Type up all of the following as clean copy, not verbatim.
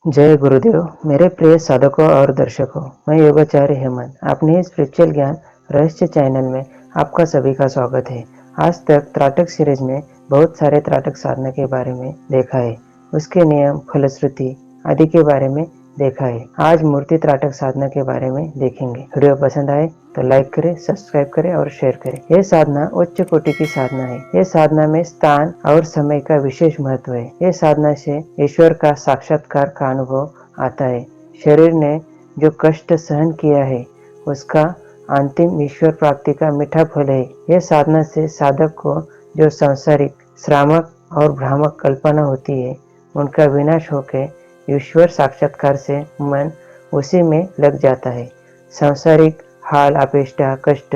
जय गुरुदेव। मेरे प्रिय साधकों और दर्शकों, मैं योगाचार्य हेमंत अपने स्पिरिचुअल ज्ञान रहस्य चैनल में आपका सभी का स्वागत है। आज तक त्राटक सीरीज में बहुत सारे त्राटक साधना के बारे में देखा है, उसके नियम, फलश्रुति आदि के बारे में देखा है। आज मूर्ति त्राटक साधना के बारे में देखेंगे। वीडियो पसंद आए तो लाइक करें, सब्सक्राइब करें और शेयर करें। यह साधना उच्च कोटि की साधना है। यह साधना में स्थान और समय का विशेष महत्व है। यह साधना से ईश्वर का साक्षात्कार का अनुभव आता है। शरीर ने जो कष्ट सहन किया है उसका अंतिम ईश्वर प्राप्ति का मीठा फल है। यह साधना से साधक को जो सांसारिक, श्रामक और भ्रामक कल्पना होती है उनका विनाश होकर ईश्वर साक्षात्कार से मन उसी में लग जाता है। सांसारिक हाल, अपेष्टा, कष्ट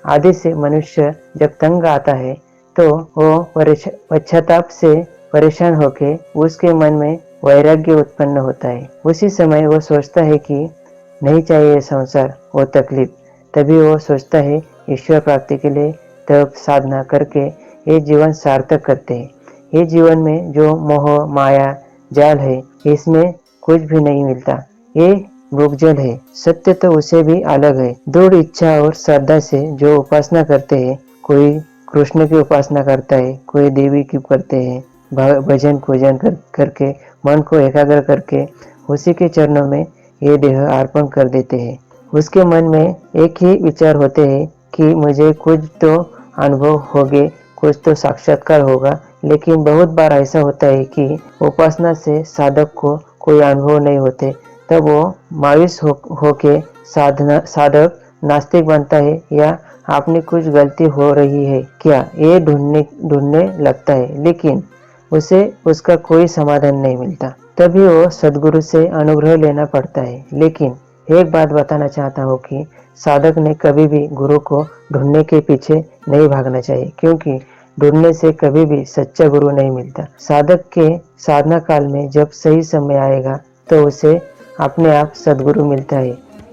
आदि से मनुष्य जब तंग आता है तो वो पश्चाताप से परेशान होकर उसके मन में वैराग्य उत्पन्न होता है। उसी समय वो सोचता है कि नहीं चाहिए संसार, वो तकलीफ। तभी वो सोचता है ईश्वर प्राप्ति के लिए तप साधना करके ये जीवन सार्थक करते हैं। ये जीवन में जो मोह माया जाल है इसमें कुछ भी नहीं मिलता, ये मृगजल है। सत्य तो उसे भी अलग है। दृढ़ इच्छा और श्रद्धा से जो उपासना करते हैं, कोई कृष्ण की उपासना करता है, कोई देवी की करते हैं, भजन पूजन करके मन को एकाग्र करके उसी के चरणों में ये देह अर्पण कर देते हैं। उसके मन में एक ही विचार होते हैं कि मुझे कुछ तो अनुभव होगे, कुछ तो साक्षात्कार होगा। लेकिन बहुत बार ऐसा होता है कि उपासना से साधक को कोई अनुभव नहीं होते, तब वो मायूस होके साधक नास्तिक बनता है या अपनी कुछ गलती हो रही है क्या, ये ढूंढने लगता है। लेकिन उसे उसका कोई समाधान नहीं मिलता। तभी वो सदगुरु से अनुग्रह लेना पड़ता है। लेकिन एक बात बताना चाहता हूँ कि साधक ने कभी भी गुरु को ढूंढने के पीछे नहीं भागना चाहिए, क्योंकि ढूंढने से कभी भी सच्चा गुरु नहीं मिलता। साधक के साधना काल में जब सही समय आएगा तो उसे अपने आप सदगुरु मिलता है।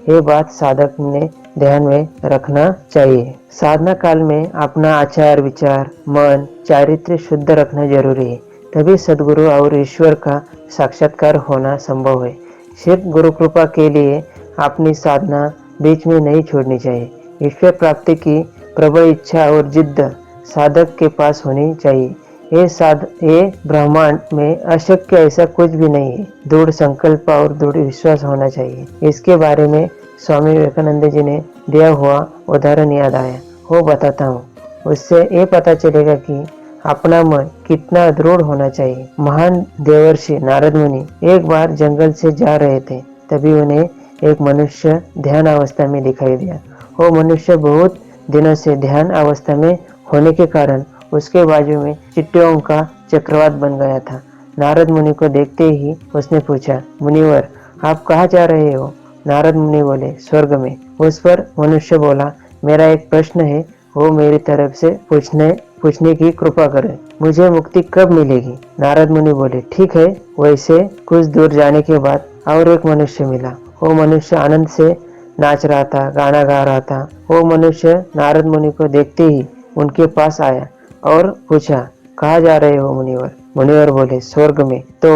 ये बात साधक ने ध्यान में रखना चाहिए। साधना काल में अपना आचार विचार, मन, चारित्र्य शुद्ध रखना जरूरी है। तभी सदगुरु और ईश्वर का साक्षात्कार होना संभव है। सिर्फ गुरु कृपा के लिए अपनी साधना बीच में नहीं छोड़नी चाहिए। ईश्वर प्राप्ति की प्रबल इच्छा और जिद्द साधक के पास होनी चाहिए। ये ब्रह्मांड में अशक्य ऐसा कुछ भी नहीं है। दृढ़ संकल्प और दृढ़ विश्वास होना चाहिए। इसके बारे में स्वामी विवेकानंद जी ने दिया हुआ उदाहरण याद आया, वो बताता हूँ। उससे ये पता चलेगा कि अपना मन कितना दृढ़ होना चाहिए। महान देवर्षि नारद मुनि एक बार जंगल से जा रहे थे। तभी उन्हें एक मनुष्य ध्यान अवस्था में दिखाई दिया। वो मनुष्य बहुत दिनों से ध्यान अवस्था में होने के कारण उसके बाजू में चिट्टियों का चक्रवात बन गया था। नारद मुनि को देखते ही उसने पूछा, मुनिवर आप कहाँ जा रहे हो? नारद मुनि बोले, स्वर्ग में। उस पर मनुष्य बोला, मेरा एक प्रश्न है, वो मेरी तरफ से पूछने की कृपा करें। मुझे मुक्ति कब मिलेगी? नारद मुनि बोले, ठीक है। वैसे कुछ दूर जाने के बाद और एक मनुष्य मिला। वो मनुष्य आनंद से नाच रहा था, गाना गा रहा था। वो मनुष्य नारद मुनि को देखते ही उनके पास आया और पूछा, कहाँ जा रहे हो मुनिवर? मुनिवर बोले, स्वर्ग में। तो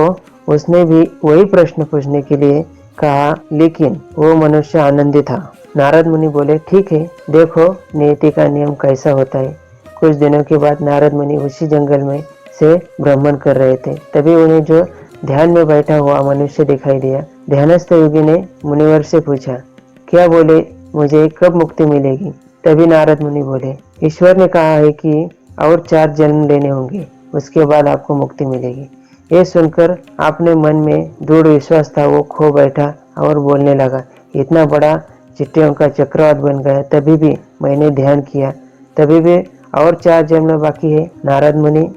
उसने भी वही प्रश्न पूछने के लिए कहा, लेकिन वो मनुष्य आनंदी था। नारद मुनि बोले, ठीक है, देखो नियति का नियम कैसा होता है। कुछ दिनों के बाद नारद मुनि उसी जंगल में से भ्रमण कर रहे थे। तभी उन्हें जो ध्यान में बैठा हुआ मनुष्य दिखाई दिया। ध्यानस्थ योगी ने मुनिवर से पूछा, क्या बोले, मुझे कब मुक्ति मिलेगी? तभी नारद मुनि बोले, ईश्वर ने कहा है कि और 4 जन्म लेने होंगे, उसके बाद आपको मुक्ति मिलेगी। ये सुनकर अपने मन में दृढ़ विश्वास था, वो खो बैठा और बोलने लगा, इतना बड़ा चिट्टियों का चक्रवात बन गया, तभी भी मैंने ध्यान किया, तभी भी और 4 जन्म बाकी है। नारद मुनि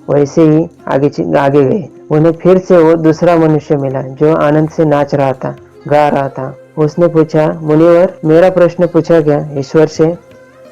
वैसे ही आगे गए। उन्हें फिर से वो दूसरा मनुष्य मिला जो आनंद से नाच रहा था, गा रहा था। उसने पूछा, मुनिवर मेरा प्रश्न पूछा क्या ईश्वर से?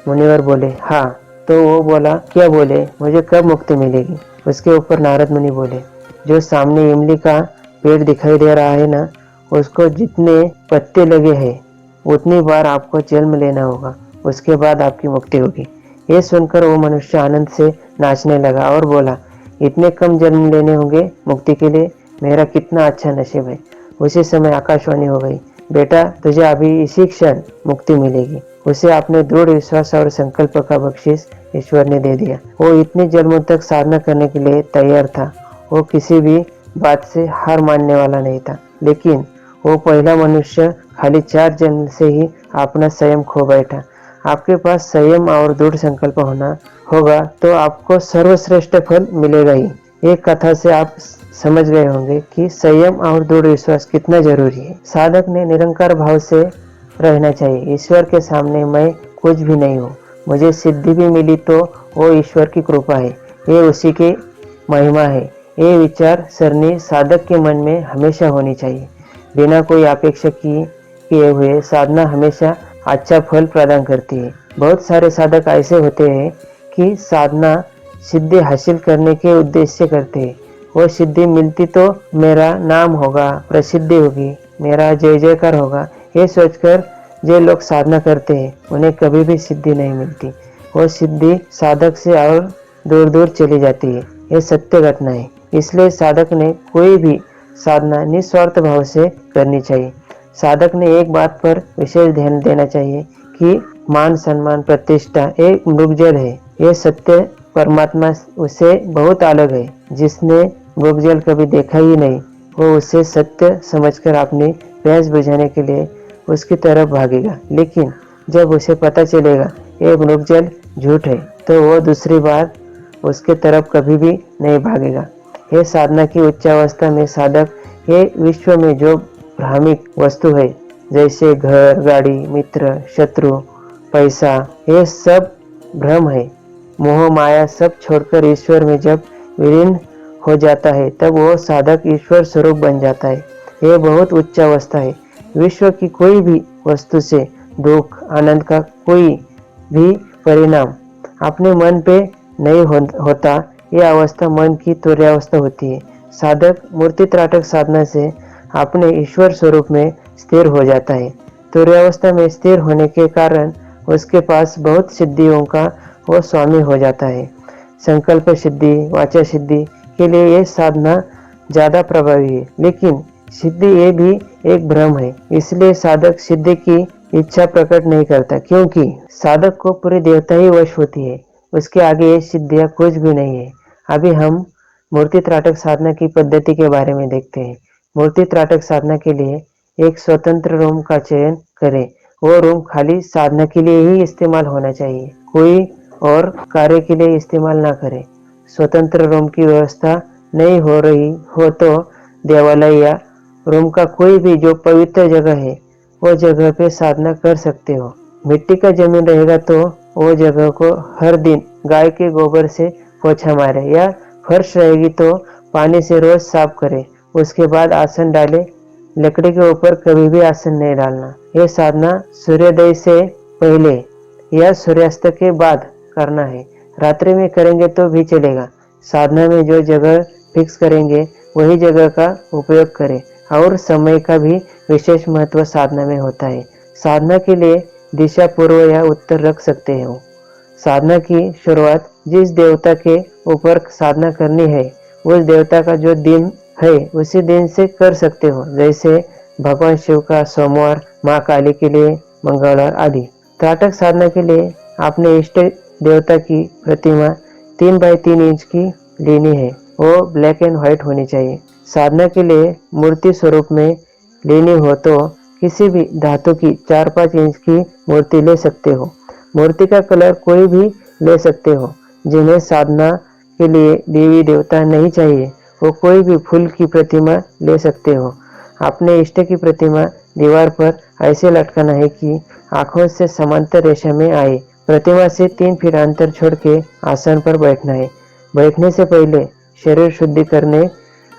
मुनिवर बोले, हाँ। तो वो बोला, क्या बोले, मुझे कब मुक्ति मिलेगी? उसके ऊपर नारद मुनि बोले, जो सामने इमली का पेड़ दिखाई दे रहा है ना, उसको जितने पत्ते लगे हैं उतनी बार आपको जन्म लेना होगा, उसके बाद आपकी मुक्ति होगी। ये सुनकर वो मनुष्य आनंद से नाचने लगा और बोला, इतने कम जन्म लेने होंगे मुक्ति के लिए, मेरा कितना अच्छा नसीब है। उसी समय आकाशवाणी हो गई, बेटा तुझे अभी इसी क्षण मुक्ति मिलेगी। उसे अपने दृढ़ विश्वास और संकल्प का बख्शीश ईश्वर ने दे दिया। वो इतनी जन्मों तक साधना करने के लिए तैयार था। वो किसी भी बात से हार मानने वाला नहीं था, लेकिन वो पहला मनुष्य खाली 4 जन्म से ही अपना संयम खो बैठा। आपके पास संयम और दृढ़ संकल्प होना होगा तो आपको सर्वश्रेष्ठ फल मिलेगा ही। एक कथा से आप समझ गए होंगे कि संयम और दृढ़ विश्वास कितना जरूरी है। साधक ने निरंकार भाव से रहना चाहिए। ईश्वर के सामने मैं कुछ भी नहीं हूँ, मुझे सिद्धि भी मिली तो वो ईश्वर की कृपा है, ये उसी की महिमा है। ये विचार सरणी साधक के मन में हमेशा होनी चाहिए। बिना कोई अपेक्षा किए हुए साधना हमेशा अच्छा फल प्रदान करती है। बहुत सारे साधक ऐसे होते हैं कि साधना सिद्धि हासिल करने के उद्देश्य से करते हैं। वो सिद्धि मिलती तो मेरा नाम होगा, प्रसिद्धि होगी, मेरा जय जयकार होगा, ये सोचकर जो लोग साधना करते हैं उन्हें कभी भी सिद्धि नहीं मिलती। वो सिद्धि साधक से और दूर दूर चली जाती है। ये सत्य घटना है। इसलिए साधक ने कोई भी साधना निस्वार्थ भाव से करनी चाहिए। साधक ने एक बात पर विशेष ध्यान देना चाहिए कि मान सम्मान प्रतिष्ठा एक मृगजल है। ये सत्य परमात्मा उसे बहुत अलग है। जिसने मृगजल कभी देखा ही नहीं, वो उसे सत्य समझकर अपनी प्यास बुझाने के लिए उसकी तरफ भागेगा। लेकिन जब उसे पता चलेगा ये मृगजल झूठ है, तो वो दूसरी बार उसके तरफ कभी भी नहीं भागेगा। ये साधना की उच्चावस्था में साधक ये विश्व में जो भ्रामिक वस्तु है, जैसे घर, गाड़ी, मित्र, शत्रु, पैसा, ये सब भ्रम है। मोह माया सब छोड़कर ईश्वर में जब विलीन हो जाता है, तब वो साधक ईश्वर स्वरूप बन जाता है। ये बहुत उच्च अवस्था है। विश्व की कोई भी वस्तु से दुख आनंद का कोई भी परिणाम अपने मन पे नहीं होता। यह अवस्था मन की तुर्यावस्था होती है। साधक मूर्ति त्राटक साधना से अपने ईश्वर स्वरूप में स्थिर हो जाता है। तुर्यावस्था में स्थिर होने के कारण उसके पास बहुत सिद्धियों का वो स्वामी हो जाता है। संकल्प सिद्धि, वाचा सिद्धि के लिए ये साधना ज्यादा प्रभावी है, लेकिन सिद्धि ये भी एक भ्रम है। इसलिए साधक सिद्धि की इच्छा प्रकट नहीं करता, क्योंकि साधक को पूरी देवता ही वश होती है। उसके आगे ये सिद्धियां कुछ भी नहीं है। अभी हम मूर्ति त्राटक साधना की पद्धति के बारे में देखते हैं। मूर्ति त्राटक साधना के लिए एक स्वतंत्र रूम का चयन करें। वो रूम खाली साधना के लिए ही इस्तेमाल होना चाहिए, कोई और कार्य के लिए इस्तेमाल ना करें। स्वतंत्र रूम की व्यवस्था नहीं हो रही हो तो देवालय या रूम का कोई भी जो पवित्र जगह है वो जगह पे साधना कर सकते हो। मिट्टी का जमीन रहेगा तो वो जगह को हर दिन गाय के गोबर से पोछा मारे, या फर्श रहेगी तो पानी से रोज साफ करे। उसके बाद आसन डाले। लकड़ी के ऊपर कभी भी आसन नहीं डालना। यह साधना सूर्योदय से पहले या सूर्यास्त के बाद करना है। रात्रि में करेंगे तो भी चलेगा। साधना में जो जगह फिक्स करेंगे वही जगह का उपयोग करें, और समय का भी विशेष महत्व साधना में होता है। साधना के लिए दिशा पूर्व या उत्तर रख सकते हो। साधना की शुरुआत जिस देवता के ऊपर साधना करनी है उस देवता का जो दिन है उसी दिन से कर सकते हो। जैसे भगवान शिव का सोमवार, माँ काली के लिए मंगलवार आदि। त्राटक साधना के लिए आपने इष्ट देवता की प्रतिमा 3 बाई 3 इंच की लेनी है। वो ब्लैक एंड व्हाइट होनी चाहिए। साधना के लिए मूर्ति स्वरूप में लेनी हो तो किसी भी धातु की 4-5 इंच की मूर्ति ले सकते हो। मूर्ति का कलर कोई भी ले सकते हो। जिन्हें साधना के लिए देवी देवता नहीं चाहिए वो कोई भी फूल की प्रतिमा ले सकते हो। अपने इष्ट की प्रतिमा दीवार पर ऐसे लटकाना है कि आंखों से समांतर रेखा में आए। प्रतिमा से 3 फीट अंतर छोड़ के आसन पर बैठना है। बैठने से पहले शरीर शुद्धि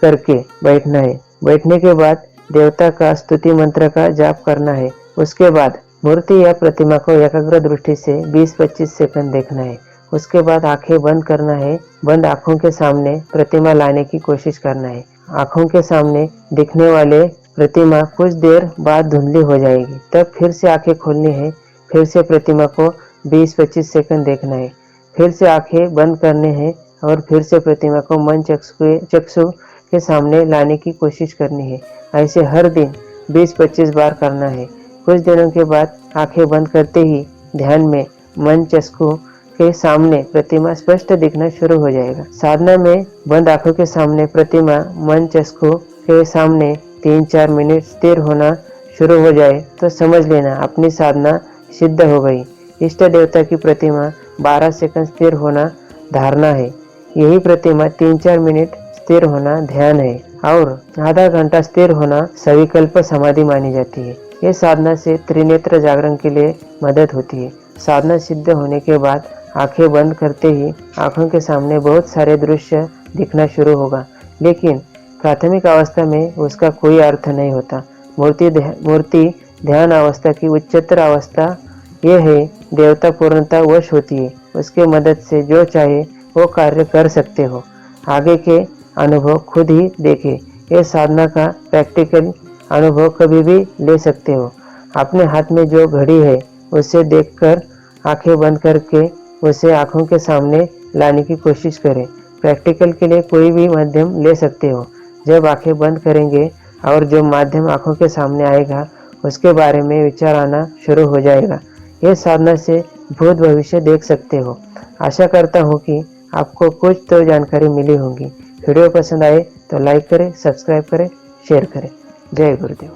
करके बैठना है। बैठने के बाद देवता का स्तुति मंत्र का जाप करना है। उसके बाद मूर्ति या प्रतिमा को एकाग्र दृष्टि से 20-25 सेकंड देखना है। उसके बाद आंखें बंद करना है। बंद आंखों के सामने प्रतिमा लाने की कोशिश करना है। आंखों के सामने दिखने वाले प्रतिमा कुछ देर बाद धुंधली हो जाएगी, तब फिर से आंखें खोलनी है। फिर से प्रतिमा को 20-25 सेकंड देखना है। फिर से आंखें बंद करने हैं और फिर से प्रतिमा को मन चक्षु के सामने लाने की कोशिश करनी है। ऐसे हर दिन 20-25 बार करना है। कुछ दिनों के बाद आंखें बंद करते ही ध्यान में मन चस्कू के सामने प्रतिमा स्पष्ट दिखना शुरू हो जाएगा। साधना में बंद आंखों के सामने प्रतिमा मन चस्कू के सामने 3-4 मिनट स्थिर होना शुरू हो जाए तो समझ लेना अपनी साधना सिद्ध हो गई। इष्ट देवता की प्रतिमा 12 सेकंड स्थिर होना धारणा है। यही प्रतिमा 3-4 मिनट स्थिर होना ध्यान है और आधा घंटा स्थिर होना सविकल्प समाधि मानी जाती है। ये साधना से त्रिनेत्र जागरण के लिए मदद होती है। साधना सिद्ध होने के बाद आंखें बंद करते ही आंखों के सामने बहुत सारे दृश्य दिखना शुरू होगा, लेकिन प्राथमिक अवस्था में उसका कोई अर्थ नहीं होता। मूर्ति ध्यान अवस्था की उच्चतर अवस्था यह है, देवता पूर्णता वश होती है। उसके मदद से जो चाहे वो कार्य कर सकते हो। आगे के अनुभव खुद ही देखें। ये साधना का प्रैक्टिकल अनुभव कभी भी ले सकते हो। अपने हाथ में जो घड़ी है उसे देखकर आंखें बंद करके उसे आंखों के सामने लाने की कोशिश करें। प्रैक्टिकल के लिए कोई भी माध्यम ले सकते हो। जब आंखें बंद करेंगे और जो माध्यम आंखों के सामने आएगा उसके बारे में विचार आना शुरू हो जाएगा। ये साधना से भूत भविष्य देख सकते हो। आशा करता हूँ कि आपको कुछ तो जानकारी मिली होगी। वीडियो पसंद आए तो लाइक करें, सब्सक्राइब करें, शेयर करें। जय गुरुदेव।